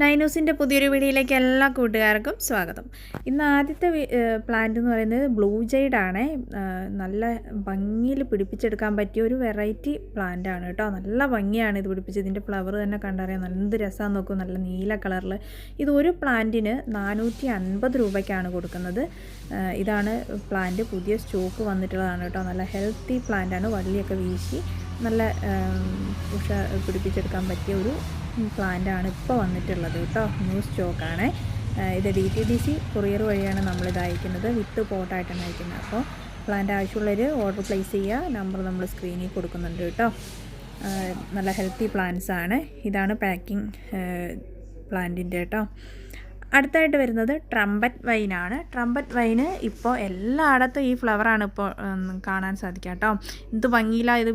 നൈനൂസിൻ്റെ പുതിയൊരു വീഡിയോയിലേക്ക് എല്ലാ കൂട്ടുകാർക്കും സ്വാഗതം. ഇന്ന് ആദ്യത്തെ പ്ലാന്റ് എന്ന് പറയുന്നത് ബ്ലൂ ജെയ്ഡാണ്. നല്ല ഭംഗിയിൽ പിടിപ്പിച്ചെടുക്കാൻ പറ്റിയ ഒരു വെറൈറ്റി പ്ലാന്റ് ആണ് കേട്ടോ. നല്ല ഭംഗിയാണ് ഇത് പിടിപ്പിച്ചത്. ഇതിൻ്റെ ഫ്ലവർ തന്നെ കണ്ടറിയാം, എന്ത് രസമാണെന്ന് നോക്കും, നല്ല നീല കളറിൽ. ഇത് ഒരു പ്ലാന്റിന് 450 രൂപയ്ക്കാണ് കൊടുക്കുന്നത്. ഇതാണ് പ്ലാന്റ്, പുതിയ സ്റ്റോക്ക് വന്നിട്ടുള്ളതാണ് കേട്ടോ. നല്ല ഹെൽത്തി പ്ലാന്റാണ്, വള്ളിയൊക്കെ വീശി നല്ല പിടിപ്പിച്ചെടുക്കാൻ പറ്റിയ ഒരു പ്ലാന്റാണ് ഇപ്പോൾ വന്നിട്ടുള്ളത് കേട്ടോ. ന്യൂ സ്റ്റോക്കാണ് ഇത്. DTDC കൊറിയർ വഴിയാണ് നമ്മളിത് അയക്കുന്നത്, വിത്ത് പോട്ടായിട്ടാണ് അയക്കുന്നത്. അപ്പോൾ പ്ലാന്റ് ആവശ്യമുള്ളവർ ഓർഡർ പ്ലേസ് ചെയ്യുക. നമ്പർ നമ്മൾ സ്ക്രീനിൽ കൊടുക്കുന്നുണ്ട് കേട്ടോ. നല്ല ഹെൽത്തി പ്ലാന്റ്സ് ആണ്. ഇതാണ് പാക്കിംഗ് പ്ലാന്റിൻ്റെ കേട്ടോ. അടുത്തായിട്ട് വരുന്നത് ട്രംപറ്റ് വൈനാണ്. ട്രംപറ്റ് വൈന് ഇപ്പോൾ എല്ലായിടത്തും ഈ ഫ്ലവറാണ് ഇപ്പോൾ കാണാൻ സാധിക്കുക കേട്ടോ. എന്ത് ഭംഗിയിലാണ് ഇത്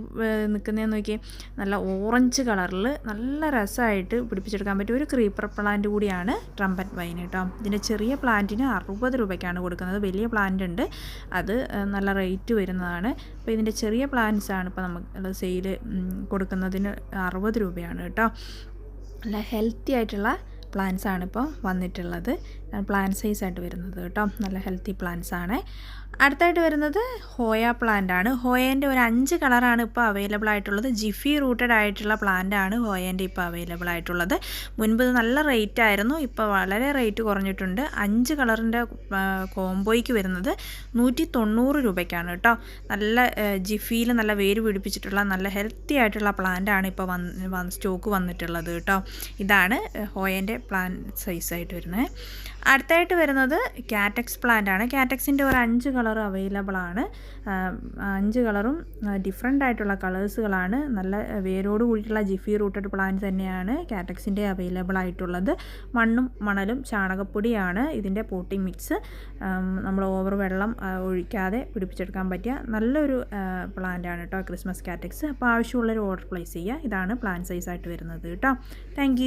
നിൽക്കുന്നതെന്ന് നോക്കി. നല്ല ഓറഞ്ച് കളറിൽ നല്ല രസമായിട്ട് പിടിപ്പിച്ചെടുക്കാൻ പറ്റിയ ഒരു ക്രീപ്പർ പ്ലാന്റ് കൂടിയാണ് ട്രംപറ്റ് വൈൻ കേട്ടോ. ഇതിൻ്റെ ചെറിയ പ്ലാന്റിന് 60 രൂപയ്ക്കാണ് കൊടുക്കുന്നത്. വലിയ പ്ലാന്റ് ഉണ്ട്, അത് നല്ല റേറ്റ് വരുന്നതാണ്. അപ്പോൾ ഇതിൻ്റെ ചെറിയ പ്ലാന്റ്സാണ് ഇപ്പോൾ നമുക്ക് സെയിൽ കൊടുക്കുന്നതിന് 60 രൂപയാണ് കേട്ടോ. നല്ല ഹെൽത്തി ആയിട്ടുള്ള പ്ലാന്റ്സ് ആണ് ഇപ്പോൾ വന്നിട്ടുള്ളത്. പ്ലാന്റ് സൈസായിട്ട് വരുന്നത് കേട്ടോ. നല്ല ഹെൽത്തി പ്ലാന്റ്സ് ആണ്. അടുത്തായിട്ട് വരുന്നത് ഹോയ പ്ലാന്റ് ആണ്. ഹോയേൻ്റെ ഒരു 5 കളറാണ് ഇപ്പോൾ അവൈലബിൾ ആയിട്ടുള്ളത്. ജിഫി റൂട്ടഡ് ആയിട്ടുള്ള പ്ലാന്റ് ആണ് ഹോയേൻ്റെ ഇപ്പോൾ അവൈലബിൾ ആയിട്ടുള്ളത്. മുൻപ് ഇത് നല്ല റേറ്റ് ആയിരുന്നു, ഇപ്പോൾ വളരെ റേറ്റ് കുറഞ്ഞിട്ടുണ്ട്. 5 കളറിൻ്റെ കോംബോയ്ക്ക് വരുന്നത് 190 രൂപയ്ക്കാണ് കേട്ടോ. നല്ല ജിഫിയിൽ നല്ല വേര് പിടിപ്പിച്ചിട്ടുള്ള നല്ല ഹെൽത്തി ആയിട്ടുള്ള പ്ലാന്റ് ആണ് ഇപ്പോൾ സ്റ്റോക്ക് വന്നിട്ടുള്ളത് കേട്ടോ. ഇതാണ് ഹോയേൻ്റെ പ്ലാന്റ് സൈസായിട്ട് വരുന്നത്. അടുത്തായിട്ട് വരുന്നത് കാറ്റക്സ് പ്ലാന്റ് ആണ്. കാറ്റക്സിൻ്റെ ഒരു 5 കളർ അവൈലബിൾ ആണ്. 5 കളറും ഡിഫറെൻ്റ് ആയിട്ടുള്ള കളേഴ്സുകളാണ്. നല്ല വേരോട് കൂടിയിട്ടുള്ള ജിഫി റൂട്ടഡ് പ്ലാന്റ് തന്നെയാണ് കാറ്റക്സിൻ്റെ അവൈലബിൾ ആയിട്ടുള്ളത്. മണ്ണും മണലും ചാണകപ്പൊടിയാണ് ഇതിൻ്റെ പോട്ടിംഗ് മിക്സ്. നമ്മൾ ഓവർ വെള്ളം ഒഴിക്കാതെ പിടിപ്പിച്ചെടുക്കാൻ പറ്റിയ നല്ലൊരു പ്ലാന്റ് ആണ് കേട്ടോ ക്രിസ്മസ് കാറ്റക്സ്. അപ്പോൾ ആവശ്യമുള്ളൊരു ഓർഡർ പ്ലേസ് ചെയ്യുക. ഇതാണ് പ്ലാന്റ് സൈസായിട്ട് വരുന്നത് കേട്ടോ. താങ്ക്